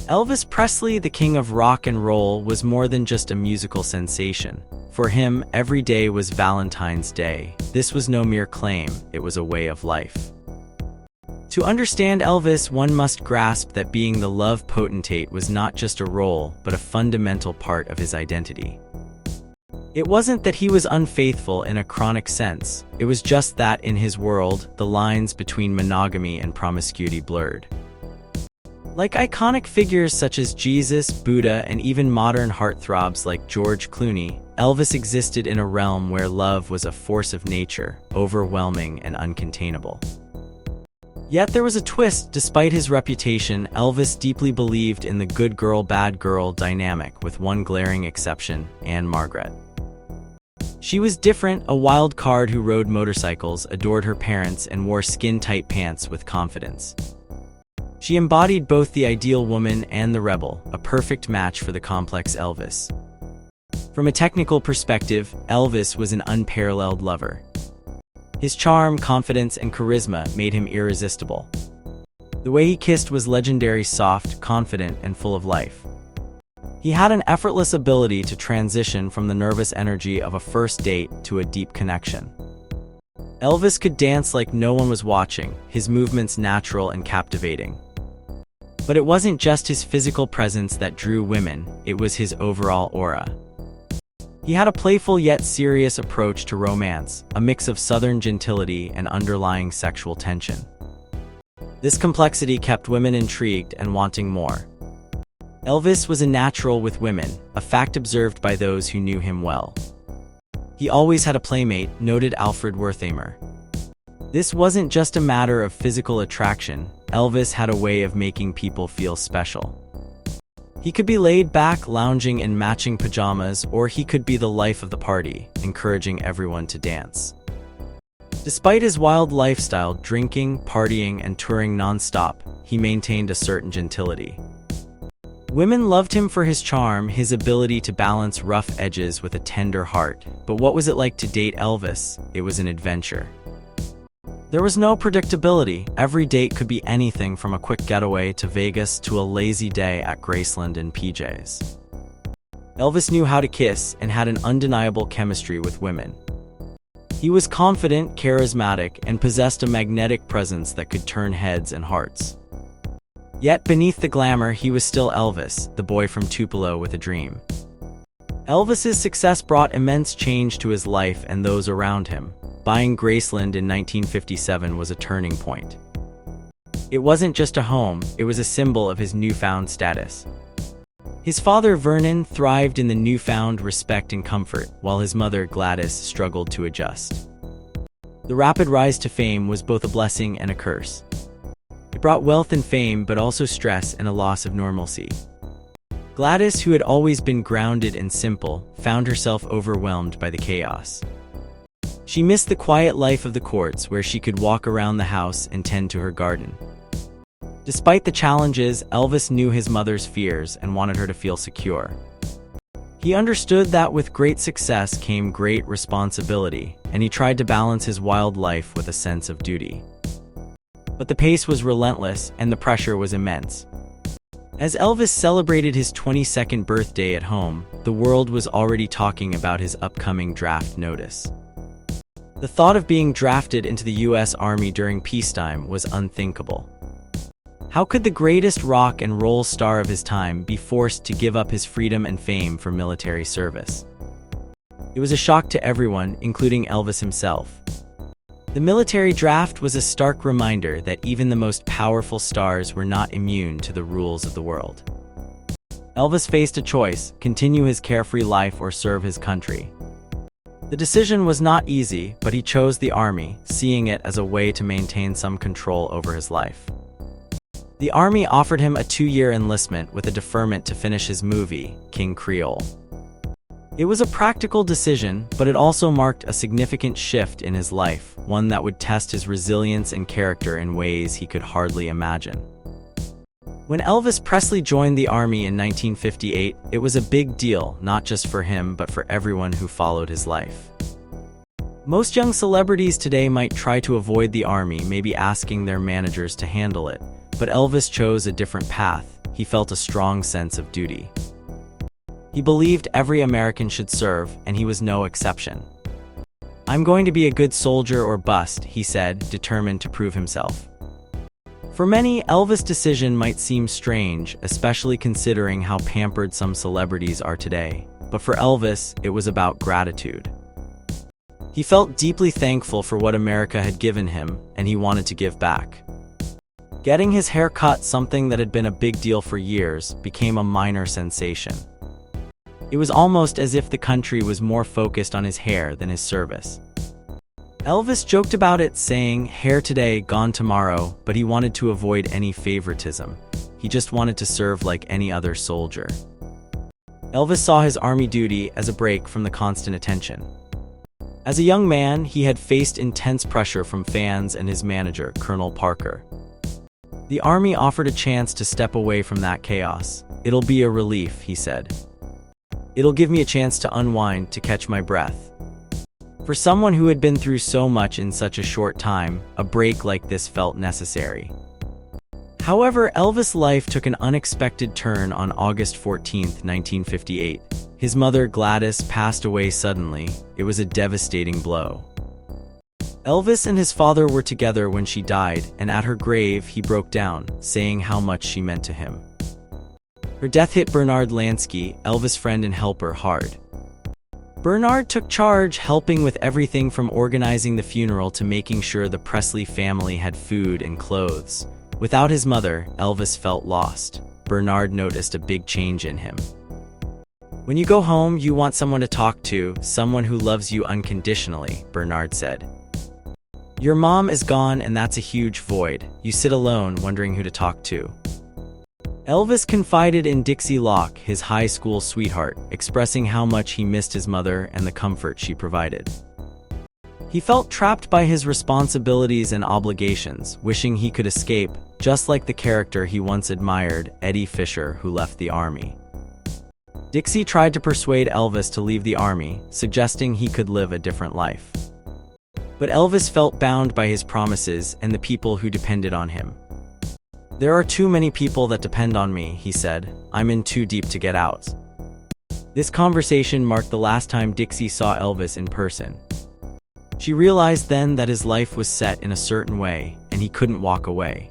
Elvis Presley, the king of rock and roll, was more than just a musical sensation. For him, every day was Valentine's Day. This was no mere claim, it was a way of life. To understand Elvis, one must grasp that being the love potentate was not just a role, but a fundamental part of his identity. It wasn't that he was unfaithful in a chronic sense, it was just that in his world, the lines between monogamy and promiscuity blurred. Like iconic figures such as Jesus, Buddha, and even modern heartthrobs like George Clooney, Elvis existed in a realm where love was a force of nature, overwhelming and uncontainable. Yet there was a twist. Despite his reputation, Elvis deeply believed in the good girl, bad girl dynamic, with one glaring exception, Ann-Margret. She was different, a wild card who rode motorcycles, adored her parents, and wore skin-tight pants with confidence. She embodied both the ideal woman and the rebel, a perfect match for the complex Elvis. From a technical perspective, Elvis was an unparalleled lover. His charm, confidence, and charisma made him irresistible. The way he kissed was legendary, soft, confident, and full of life. He had an effortless ability to transition from the nervous energy of a first date to a deep connection. Elvis could dance like no one was watching, his movements natural and captivating. But it wasn't just his physical presence that drew women, it was his overall aura. He had a playful yet serious approach to romance, a mix of southern gentility and underlying sexual tension. This complexity kept women intrigued and wanting more. Elvis was a natural with women, a fact observed by those who knew him well. He always had a playmate, noted Alfred Wertheimer. This wasn't just a matter of physical attraction, Elvis had a way of making people feel special. He could be laid back, lounging in matching pajamas, or he could be the life of the party, encouraging everyone to dance. Despite his wild lifestyle, drinking, partying, and touring non-stop, he maintained a certain gentility. Women loved him for his charm, his ability to balance rough edges with a tender heart. But what was it like to date Elvis? It was an adventure. There was no predictability. Every date could be anything from a quick getaway to Vegas to a lazy day at Graceland in PJs. Elvis knew how to kiss and had an undeniable chemistry with women. He was confident, charismatic, and possessed a magnetic presence that could turn heads and hearts. Yet beneath the glamour, he was still Elvis, the boy from Tupelo with a dream. Elvis's success brought immense change to his life and those around him. Buying Graceland in 1957 was a turning point. It wasn't just a home, it was a symbol of his newfound status. His father, Vernon, thrived in the newfound respect and comfort, while his mother, Gladys, struggled to adjust. The rapid rise to fame was both a blessing and a curse. It brought wealth and fame, but also stress and a loss of normalcy. Gladys, who had always been grounded and simple, found herself overwhelmed by the chaos. She missed the quiet life of the courts, where she could walk around the house and tend to her garden. Despite the challenges, Elvis knew his mother's fears and wanted her to feel secure. He understood that with great success came great responsibility, and he tried to balance his wild life with a sense of duty. But the pace was relentless, and the pressure was immense. As Elvis celebrated his 22nd birthday at home, the world was already talking about his upcoming draft notice. The thought of being drafted into the U.S. Army during peacetime was unthinkable. How could the greatest rock and roll star of his time be forced to give up his freedom and fame for military service? It was a shock to everyone, including Elvis himself. The military draft was a stark reminder that even the most powerful stars were not immune to the rules of the world. Elvis faced a choice: continue his carefree life or serve his country. The decision was not easy, but he chose the Army, seeing it as a way to maintain some control over his life. The Army offered him a 2-year enlistment with a deferment to finish his movie, King Creole. It was a practical decision, but it also marked a significant shift in his life, one that would test his resilience and character in ways he could hardly imagine. When Elvis Presley joined the Army in 1958, it was a big deal, not just for him but for everyone who followed his life. Most young celebrities today might try to avoid the Army, maybe asking their managers to handle it, but Elvis chose a different path. he felt a strong sense of duty. He believed every American should serve, and he was no exception. "I'm going to be a good soldier or bust," he said, determined to prove himself. For many, Elvis' decision might seem strange, especially considering how pampered some celebrities are today. But for Elvis, it was about gratitude. He felt deeply thankful for what America had given him, and he wanted to give back. Getting his hair cut, something that had been a big deal for years, became a minor sensation. It was almost as if the country was more focused on his hair than his service. Elvis joked about it, saying, "Hair today, gone tomorrow," but he wanted to avoid any favoritism. He just wanted to serve like any other soldier. Elvis saw his army duty as a break from the constant attention. As a young man, he had faced intense pressure from fans and his manager, Colonel Parker. The army offered a chance to step away from that chaos. "It'll be a relief," he said. "It'll give me a chance to unwind, to catch my breath." For someone who had been through so much in such a short time, a break like this felt necessary. However, Elvis' life took an unexpected turn on August 14, 1958. His mother, Gladys, passed away suddenly. It was a devastating blow. Elvis and his father were together when she died, and at her grave, he broke down, saying how much she meant to him. Her death hit Bernard Lansky, Elvis' friend and helper, hard. Bernard took charge, helping with everything from organizing the funeral to making sure the Presley family had food and clothes. Without his mother, Elvis felt lost. Bernard noticed a big change in him. "When you go home, you want someone to talk to, someone who loves you unconditionally," Bernard said. "Your mom is gone, and that's a huge void. You sit alone, wondering who to talk to." Elvis confided in Dixie Locke, his high school sweetheart, expressing how much he missed his mother and the comfort she provided. He felt trapped by his responsibilities and obligations, wishing he could escape, just like the character he once admired, Eddie Fisher, who left the army. Dixie tried to persuade Elvis to leave the army, suggesting he could live a different life. But Elvis felt bound by his promises and the people who depended on him. "There are too many people that depend on me," he said. "I'm in too deep to get out." This conversation marked the last time Dixie saw Elvis in person. She realized then that his life was set in a certain way, and he couldn't walk away.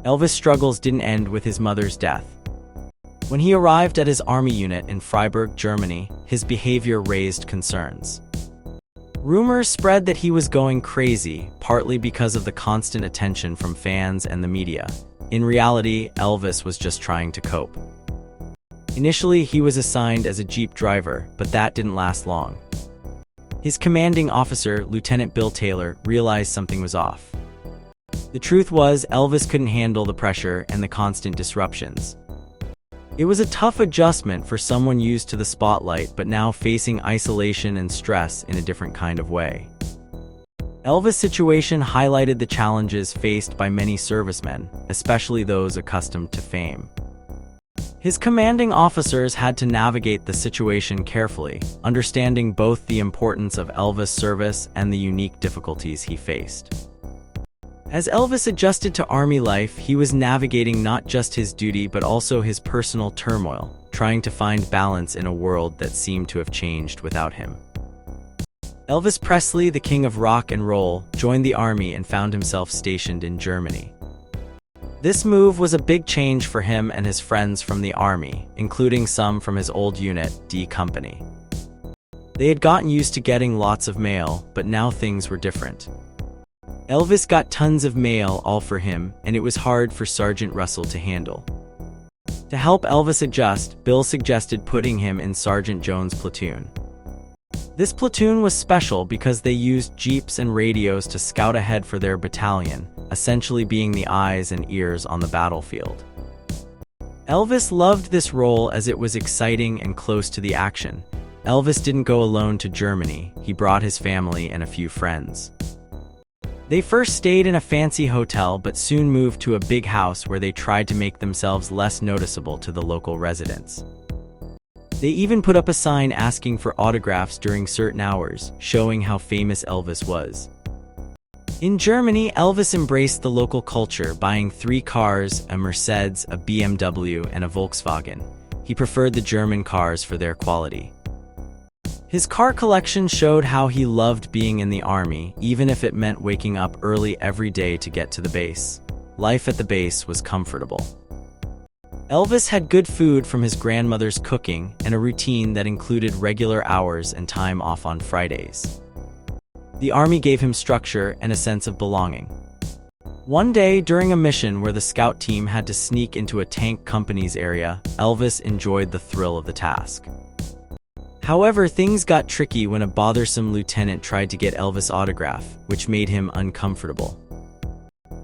Elvis' struggles didn't end with his mother's death. When he arrived at his army unit in Freiburg, Germany, his behavior raised concerns. Rumors spread that he was going crazy, partly because of the constant attention from fans and the media. In reality, Elvis was just trying to cope. Initially, he was assigned as a Jeep driver, but that didn't last long. His commanding officer, Lieutenant Bill Taylor, realized something was off. The truth was, Elvis couldn't handle the pressure and the constant disruptions. It was a tough adjustment for someone used to the spotlight but now facing isolation and stress in a different kind of way. Elvis' situation highlighted the challenges faced by many servicemen, especially those accustomed to fame. His commanding officers had to navigate the situation carefully, understanding both the importance of Elvis' service and the unique difficulties he faced. As Elvis adjusted to army life, he was navigating not just his duty but also his personal turmoil, trying to find balance in a world that seemed to have changed without him. Elvis Presley, the king of rock and roll, joined the army and found himself stationed in Germany. This move was a big change for him and his friends from the army, including some from his old unit, D Company. They had gotten used to getting lots of mail, but now things were different. Elvis got tons of mail all for him, and it was hard for Sergeant Russell to handle. To help Elvis adjust, Bill suggested putting him in Sergeant Jones' platoon. This platoon was special because they used jeeps and radios to scout ahead for their battalion, essentially being the eyes and ears on the battlefield. Elvis loved this role as it was exciting and close to the action. Elvis didn't go alone to Germany, he brought his family and a few friends. They first stayed in a fancy hotel but soon moved to a big house where they tried to make themselves less noticeable to the local residents. They even put up a sign asking for autographs during certain hours, showing how famous Elvis was. In Germany, Elvis embraced the local culture, buying 3 cars, a Mercedes, a BMW, and a Volkswagen. He preferred the German cars for their quality. His car collection showed how he loved being in the army, even if it meant waking up early every day to get to the base. Life at the base was comfortable. Elvis had good food from his grandmother's cooking and a routine that included regular hours and time off on Fridays. The army gave him structure and a sense of belonging. One day, during a mission where the scout team had to sneak into a tank company's area, Elvis enjoyed the thrill of the task. However, things got tricky when a bothersome lieutenant tried to get Elvis' autograph, which made him uncomfortable.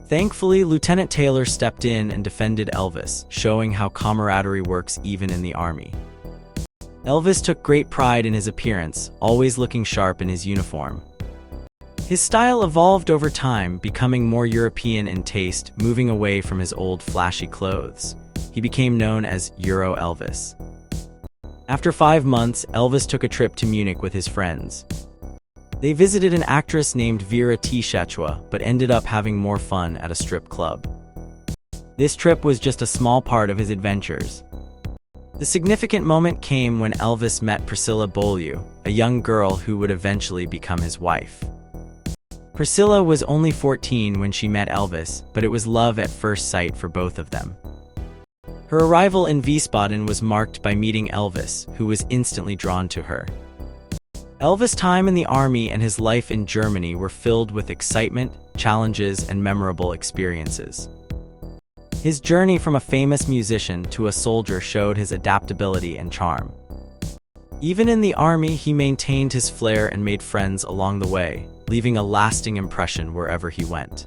Thankfully, Lieutenant Taylor stepped in and defended Elvis, showing how camaraderie works even in the army. Elvis took great pride in his appearance, always looking sharp in his uniform. His style evolved over time, becoming more European in taste, moving away from his old flashy clothes. He became known as Euro Elvis. After 5 months, Elvis took a trip to Munich with his friends. They visited an actress named Vera Tschechua, but ended up having more fun at a strip club. This trip was just a small part of his adventures. The significant moment came when Elvis met Priscilla Beaulieu, a young girl who would eventually become his wife. Priscilla was only 14 when she met Elvis, but it was love at first sight for both of them. Her arrival in Wiesbaden was marked by meeting Elvis, who was instantly drawn to her. Elvis' time in the army and his life in Germany were filled with excitement, challenges, and memorable experiences. His journey from a famous musician to a soldier showed his adaptability and charm. Even in the army, he maintained his flair and made friends along the way, leaving a lasting impression wherever he went.